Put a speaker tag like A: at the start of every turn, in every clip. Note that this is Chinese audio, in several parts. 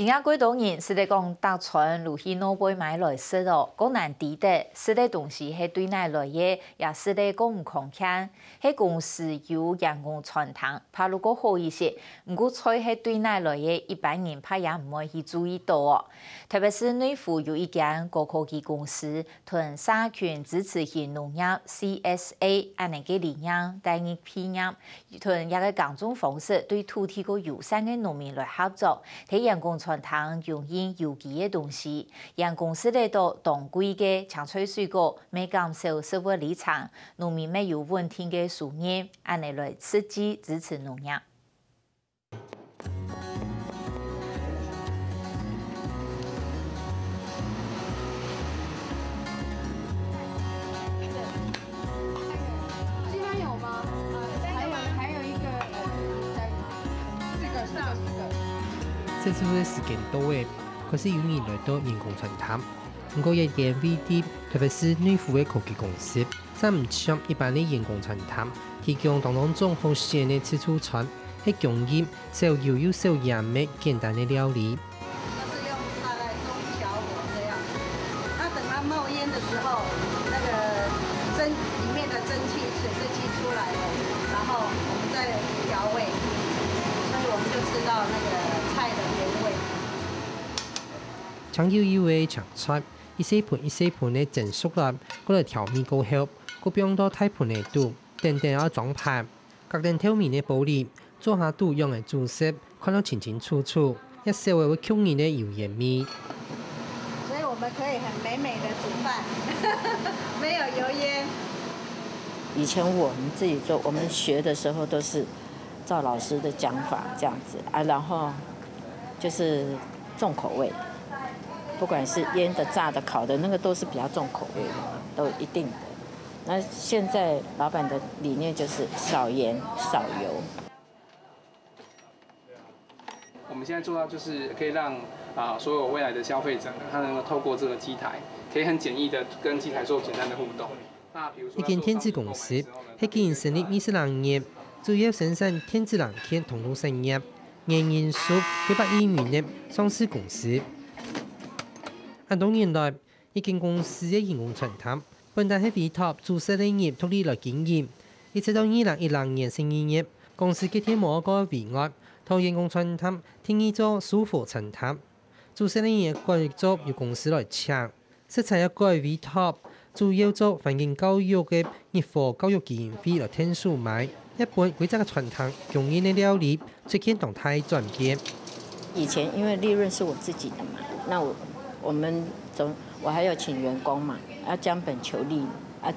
A: 仔几多年是咧讲搭船如去诺贝买来食哦，讲难抵得，食的东西是对咱来嘅，也是咧讲唔空间。迄公司有员工传统，怕如果好一些，唔过菜是对咱来嘅，一般人怕也唔会去注意到哦。特别是内湖有一间高科技公司，同社群支持型农业 CSA 安尼嘅理念，带入批业，同一个耕种方式对土地个友善嘅农民来合作，替员工传统用因有机嘅东西，让公司来到当季嘅青菜水果，未减少生活里程，农民没有稳定嘅收入，安尼来刺激支持农业。
B: 这次的时间到位，可是有人来到人工传统。不过一间 VD， 特别是内湖的科技公司，则唔像一般的人工传统，提供当种好鲜的吃醋餐，係供應少油又少鹽的簡單的料理。
C: 就是用大概中小火这样，那等它冒烟的时候，那个蒸里面的蒸汽、水蒸气出来了，然后我们再调味，所以我们就吃到那个菜的原味。
B: 長悠悠的長菜，一細盤的蒸熟啦，嗰個調味過後，嗰邊到大盤的肚，等要裝盤，隔定透明的玻璃，做下肚用的煮食，看到清清楚楚，一小會會吸引的油煙味。
C: 所以我们可以很美美的煮饭，没有油烟。
D: 以前我们自己做，我们学的时候都是照老师的讲法这样子啊，然后就是重口味。不管是腌的、炸的、烤的，那个都是比较重口味的，都一定的。那现在老板的理念就是少盐、少油。
E: 我们现在做到就是可以让所有未来的消费者，他能够透过这个机台，可以很简易的跟机台做简单的互动。那比如说，
B: 一間天子公司係今年成立22年，主要生產天子藍天同路產業，年營數100億元的上市公司。多年來，一間公司嘅員工傳統，本來係委託注冊嘅業獨立來經營，一直到2010年成營業，公司結天某個委外，同員工傳統定義做舒服傳統，注冊嘅業改做由公司來搶，實際一改委託，主要做環境教育嘅熱課教育經費來天數買，一般規則嘅傳統供應嘅料理，最近動態轉變。
D: 以前因為利潤是我自己的嘛，那我還有請員工嘛，要將本求利啊，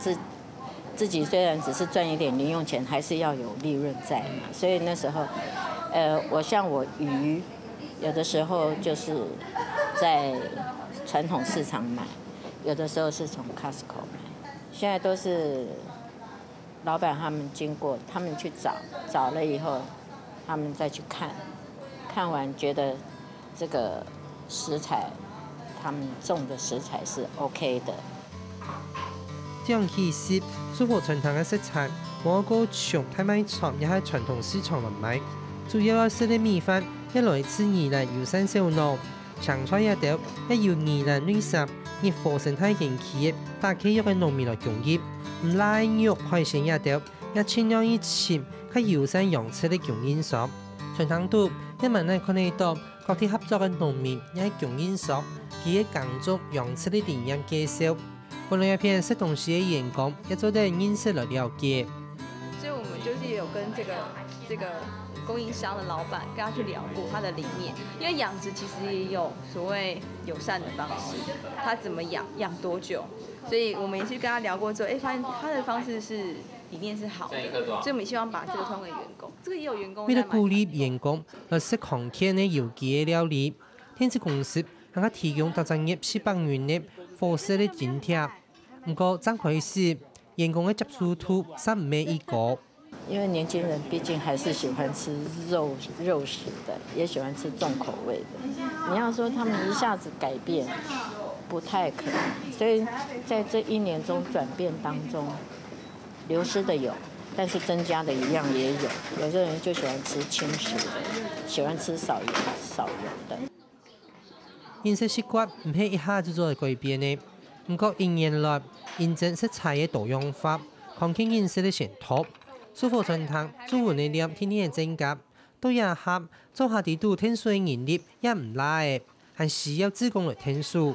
D: 自己雖然只是賺一點零用錢，還是要有利潤在嘛。所以那時候，我魚，有的時候就是在傳統市場買，有的時候是從 Costco 買。現在都是老闆他們經過，他們去找了以後，他們再去看完覺得這個食材。他們種的食材是 OK 的。
B: 這樣其實，舒服傳統嘅食材，我個從拍賣場也喺傳統市場嚟買。主要係食啲米飯，一來自然有山小農，長菜一條，一要宜蘭綠色，熱火生態型企業，大企業嘅農民來供應。唔拉肉海鮮一條，一千兩以前，喺油山養殖嘅供應商。傳統度一萬人看得到，各地合作嘅農民也係供應商。佢嘅耕種養殖的理念介紹，本來一篇食東西嘅員工也做得認識來了解。
F: 所以我們就是有跟這個供應商的老闆跟他去聊過他的理念，因為養殖其實也有所謂友善的方式，他怎麼養多久，所以我們也去跟他聊過之後，發現他的方式是理念是好的，所以我們希望把這個推給員工，這個也有員工。為了鼓勵員工來食航天的有機的料理，天子公司向佢提供特產業400元的伙食的津貼，不過剛開始員工的接觸度是唔係一個。
D: 因為年輕人畢竟還是喜歡吃肉食的，也喜歡吃重口味的。你要說他們一下子改變，不太可能。所以在這1年中轉變當中，流失的有，但是增加的一樣也有。有些人就喜歡吃輕食的，喜歡吃少油的。
B: 饮食习惯唔係一下子做改變嘅，不過近年來認證食材嘅多樣化，抗菌飲食嘅前途，舒服傳統煮碗嘅量天天增加，都也合做下地度天數嘅人力也唔拉嘅，還需要自工來天數。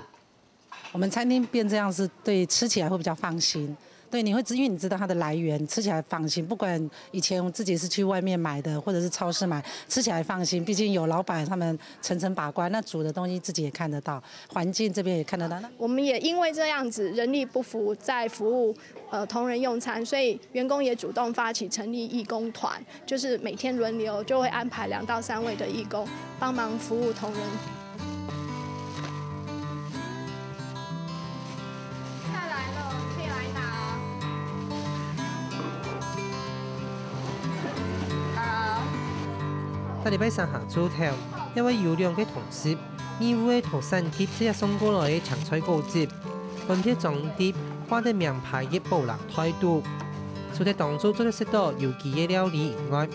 G: 我們餐廳變這樣是對吃起來會比較放心。对，因為你知道它的來源，吃起來放心。不管以前我自己是去外面買的，或者是超市買，吃起來放心。畢竟有老闆他們層層把關，那煮的東西自己也看得到，環境這邊也看得到。
H: 我們也因為這樣子人力不足，在服務同仁用餐，所以員工也主動發起成立義工團，就是每天輪流就會安排2到3位的義工幫忙服務同仁。
B: 下禮拜三下早頭，一位有良嘅同事，義務嘅同身貼即日送過來嘅長菜糕節，分別裝啲花得名牌嘅布蘭態度。除咗當初做得食到有機嘅料理以外，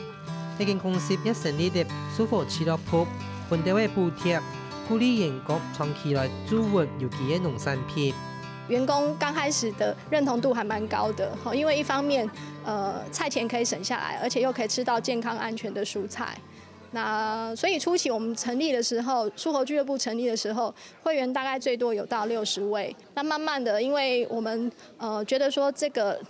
B: 呢間公司一成立嘅舒服俱樂部，分到嘅補貼，鼓勵員工長期來煮運有機嘅農產品。
H: 員工剛開始的認同度還蠻高的，因為一方面，菜錢可以省下來，而且又可以吃到健康安全的蔬菜。那所以初期我們成立的時候，蔬活俱樂部成立的時候，會員大概最多有到60位。那慢慢的，因為我們覺得說這個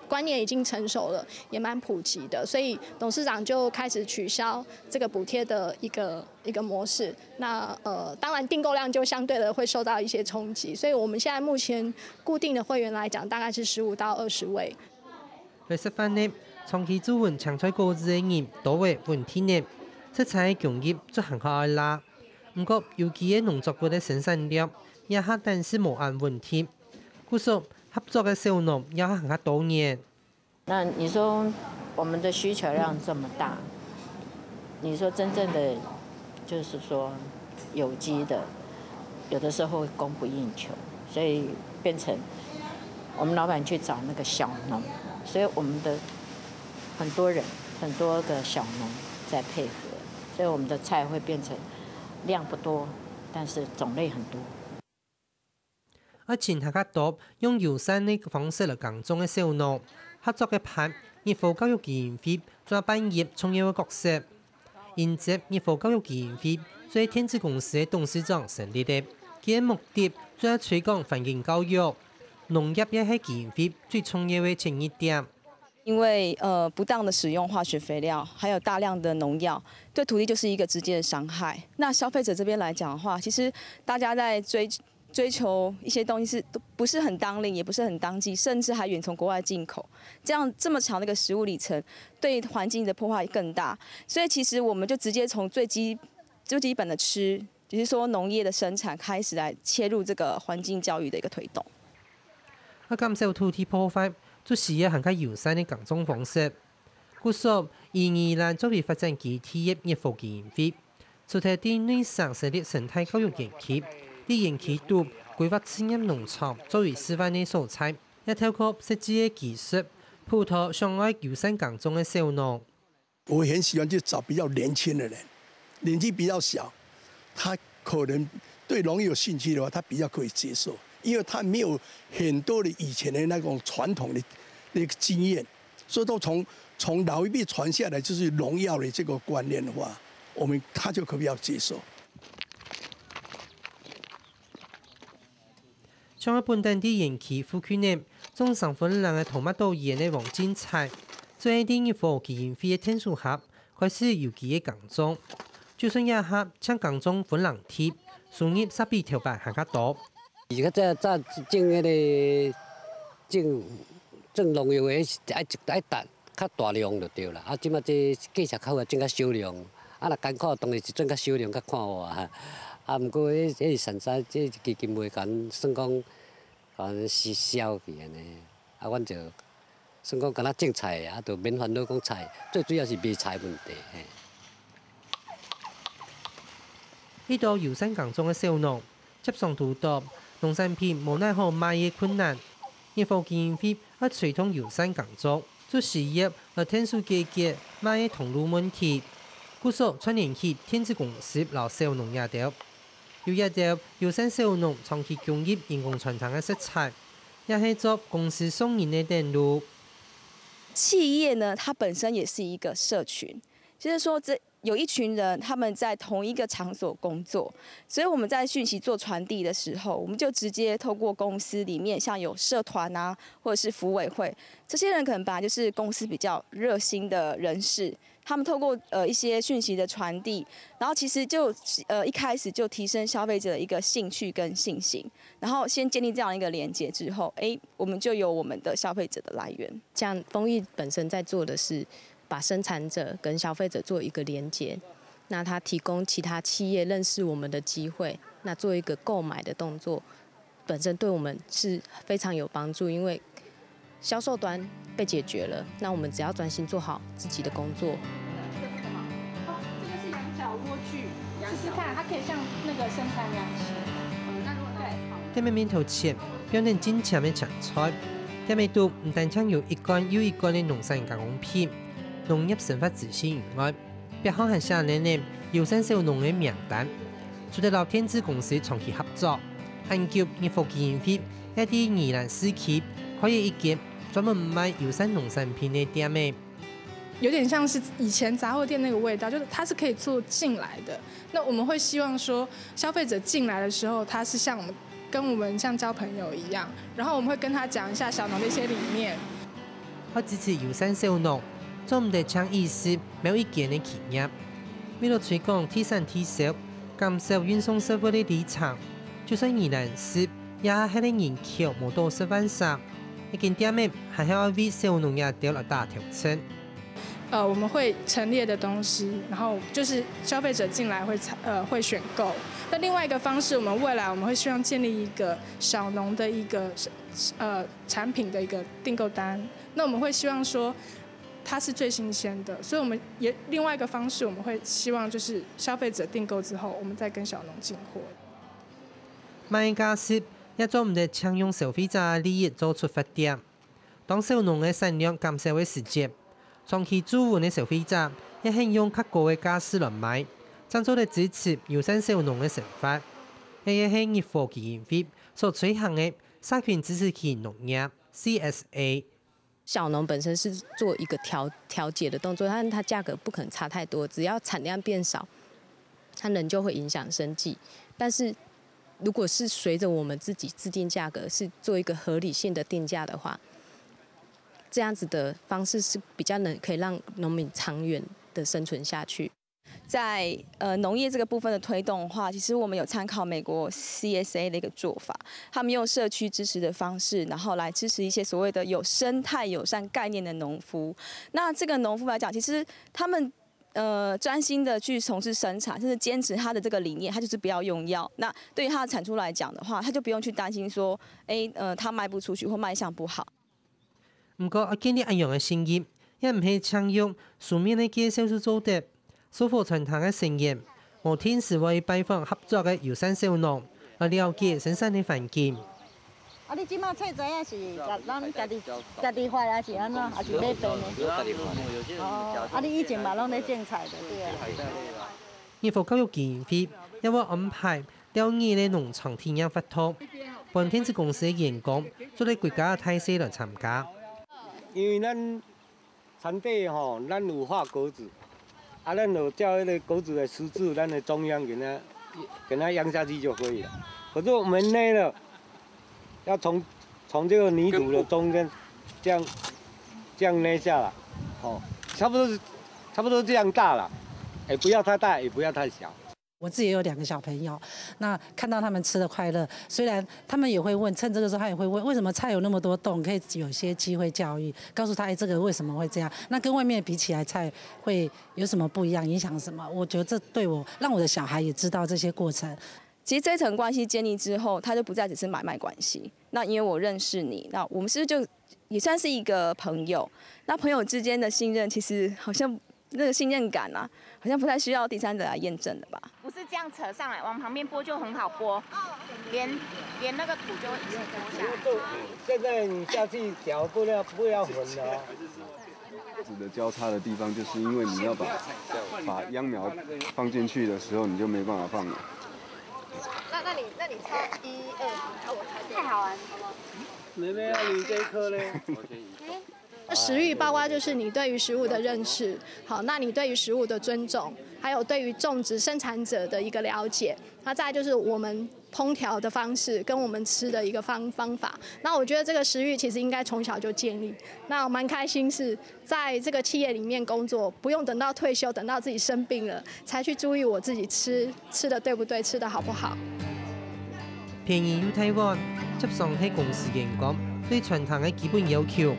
H: 觀念已經成熟了，也蠻普及的，所以董事長就開始取消這個補貼的一個模式。那當然訂購量就相對的會受到一些衝擊，所以我們現在目前固定的會員來講，大概是15到20位。
B: 來食飯呢，長期煮運長菜糕子嘅人多為問題呢。食材嘅工業做行下啦，不過有機嘅農作物嘅生產量也係但是無按問題。故說合作嘅小農也係行下多年。
D: 那你說我們的需求量這麼大，你說真正的就是說有機的，有的時候會供不應求，所以變成我們老闆去找那個小農，所以我們的很多個小農在配合。所以我們的菜會變成量不多，但是種類很多。
B: 前下較多用友善的方式來耕種嘅小農合作嘅派，熱火教育基金會做辦業重要嘅角色。因接熱火教育基金會做天子公司嘅董事長成立的，佢嘅目的做推廣環境教育，農業也係基金會最重要嘅前一點。
F: 因為不當的使用化學肥料，還有大量的農藥，對土地就是一個直接的傷害。那消費者這邊來講的話，其實大家在追求一些東西是都不是很當令，也不是很當季，甚至還遠從國外進口。這麼長的一個食物里程，對環境的破壞更大。所以其實我們就直接從最基本的吃，就是說農業的生產開始來切入這個環境教育的一個推動。
B: 減少土地破壞。就是要行較友善的耕種方式。故說2020作為發展基地嘅熱火基金會，除咗對內省設立生態教育園區，喺園區度規劃試驗農場作為示範嘅素材，也透過設計嘅技術，輔導想愛友善耕種嘅小農。
I: 我很喜歡去找比較年輕的人，年紀比較小，他可能對農業有興趣的話，他比較可以接受。因為他沒有很多的以前的那種傳統的那個經驗，所以都從老一輩傳下來，就是農藥的這個觀念的話，他就可比較接受。
B: 像喺本地啲園區副區內，種上分兩個同麥稻葉嘅黃金菜，最啲熱火基金會嘅天數盒開始有機嘅耕種，就算一盒將耕種分兩貼，樹葉煞比條白行較多。
J: 而家即係種嗰啲種農藥嘅，愛達較大量就對啦。啊，即馬即技術較好，種較少量。啊，若艱苦當然是種較少量較看話。啊，毋過迄sản產即基金會講算講是消去安尼。啊，阮就算講敢若種菜，啊，就免煩惱講菜，最主要是賣菜問題。
B: 呢度友善耕種嘅小農接上土地。農產品無奈何賣嘅困難，熱火基金會要推動友善耕種，做事業來天數價格賣嘅同路問題，故所串聯起天子公司老小農也條。有一条友善小农长期供应人工传统的食材，也是做公司送人的电路。
F: 企业呢，它本身也是一个社群，就是说有一群人他们在同一个场所工作，所以我们在讯息做传递的时候，我们就直接透过公司里面像有社团啊，或者是福委会，这些人可能本来就是公司比较热心的人士，他们透过一些讯息的传递，然后其实就一开始就提升消费者的一个兴趣跟信心，然后先建立这样一个连结之后，我们就有我们的消费者的来源。
K: 像丰益本身在做的是把生产者跟消费者做一个连结，那它提供其他企业认识我们的机会，那做一个购买的动作，本身对我们是非常有帮助，因为销售端被解决了，那我们只要专心做好自己的工作。
L: 这个是什么？这个是羊角莴苣，试试看，它可以像那个生产粮食。那如果对，
B: 店面面头前表现精巧的食材，店面度唔单止有一罐又一罐的农产加工品。农业生发指示以外，背后还写明了友善小农的名单。除了老天子公司长期合作，研究业务基金会一啲宜兰市区开一间专门卖友善农产品的店面。
M: 有点像是以前杂货店那个味道，就是它是可以做进来的。那我们会希望说，消费者进来的时候，他是像跟我们像交朋友一样，然后我们会跟他讲一下小农的一些理念。
B: 我支持友善小农。做唔得抢意思，每一件的企业，为了推广提升体销，减少运送社会的里程，就算宜兰市也喺啲人口冇到10万上，一间店面还要为小农业调了大调整。
M: 我们会陈列的东西，然后就是消费者进来会选购。那另外一个方式，我们未来我们会希望建立一个小农的一个产品的一个订购单。那我们会希望说。它是最新鲜的，所以我们也另外一个方式，我们会希望就是消费者订购之后，我们再跟小农进货。
B: 卖家是也做唔得抢用消费者利益做出发点，当小农的产量减少的时节，长期驻稳的消费者也肯用较高的价势来买，赞助来支持友善小农的生发，也係業務基金會所推行的社群支持型農業 CSA。
K: 小農本身是做一個調節的動作，但它價格不可能差太多，只要產量變少，它仍舊會影響生計。但是如果是隨着我們自己制定價格，是做一個合理性的定價的話，這樣子的方式是比較可以讓農民長遠的生存下去。
F: 在农业这个部分的推动的话，其实我们有参考美国 CSA 的一个做法，他们用社区支持的方式，然后来支持一些所谓的有生态友善概念的农夫。那这个农夫来讲，其实他们专心的去从事生产，甚至坚持他的这个理念，他就是不要用药。那对于他的产出来讲的话，他就不用去担心说，他卖不出去或卖相不好。
B: 不过，我建立一样的生意，也唔係常用書面的介紹去做的。蘇貨傳統嘅成員，無天時會拜訪合作嘅友善小農，來了解生產嘅環境。
C: 你即馬菜仔也是咱家己發，還是安怎？還是買便呢？你以前嘛攏咧種菜的，對啊。
B: 業務教育基金會也會安排調研嘅農場體驗活動，幫天子公司嘅員工做啲國家嘅態勢來參加。
N: 因為咱產地吼，咱有畫果子。咱就叫那个狗子的食质，咱的中央给它养下去就可以了。可是我们捏了，要从这个泥土的中间这样捏下来，差不多这样大了，也不要太大，也不要太小。
G: 我自己也有2个小朋友，那看到他们吃的快乐，虽然他们也会问，趁这个时候他也会问，为什么菜有那么多洞？可以有些机会教育，告诉他，这个为什么会这样？那跟外面比起来，菜会有什么不一样？影响什么？我觉得这对我让我的小孩也知道这些过程。
F: 其实这层关系建立之后，它就不再只是买卖关系。那因为我认识你，那我们是不是就也算是一个朋友？那朋友之间的信任，其实好像那个信任感啊，好像不太需要第三者来验证的吧？
O: 不是这样扯上来，往旁边拨就很好拨，连那个土就会一起拨下来。
N: 现在你下去调不要混了哦。
P: 的交叉的地方，就是因为你要把秧苗放进去的时候，你就没办法放了。
H: 那你抄1、2题，我猜
L: 太好玩了。
N: 妹妹啊，你这一科呢？
H: 食欲包括就是你对于食物的认识，好，那你对于食物的尊重，还有对于种植生产者的一个了解，那再来就是我们烹调的方式跟我们吃的一个方法。那我觉得这个食欲其实应该从小就建立。那我蛮开心是在这个企业里面工作，不用等到退休，等到自己生病了才去注意我自己吃的对不对，吃的好不好。
B: 便宜又台湾，接上喺公司员工对传统嘅基本要求。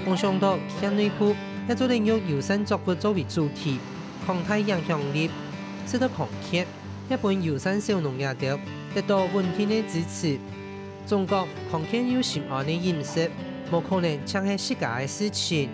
B: 我想到向内部也做利用友善作物作为主题，抗太影响力，使得康健日本友善小农业者得到稳定的支持。中国康健有深谙的饮食，冇可能抢係世界嘅事情。